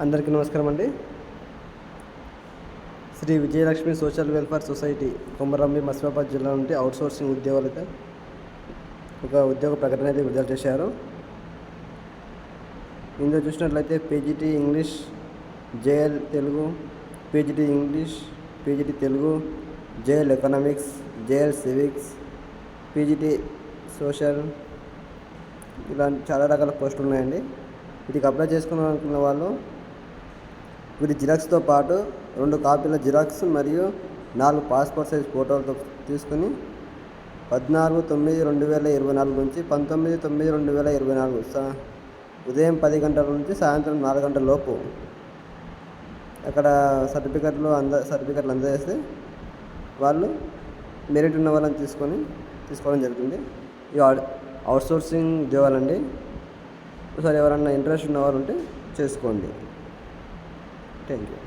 అందరికీ నమస్కారం అండి. Shri Vijayalakshmi social welfare society Komaram Bheem Asifabad జిల్లా నుండి అవుట్సోర్సింగ్ ఉద్యోగులతో ఒక ఉద్యోగ ప్రకటన అయితే విడుదల చేశారు. ఇందులో చూసినట్లయితే PGT English, JL Telugu, PGT English, PGT Telugu, JL economics, JL civics, PGT social, ఇలాంటి చాలా రకాల పోస్టులు ఉన్నాయండి. వీటికి అప్లై చేసుకున్న వాళ్ళు వీటి జిరాక్స్తో పాటు 2 కాపీల జిరాక్స్ మరియు 4 పాస్పోర్ట్ సైజ్ ఫోటోలతో తీసుకుని 14/9/2024 నుంచి 19/9/2024 ఉదయం 10 గంటల నుంచి సాయంత్రం 4 గంటల లోపు అక్కడ సర్టిఫికెట్లు అందజేస్తే వాళ్ళు మెరిట్ ఉన్న వాళ్ళని తీసుకోవడం జరుగుతుంది. ఇవి అవుట్సోర్సింగ్ ఉద్యోగాలండి. ఒకసారి ఎవరన్నా ఇంట్రెస్ట్ ఉన్న వాళ్ళు ఉంటే చేసుకోండి. Thank you.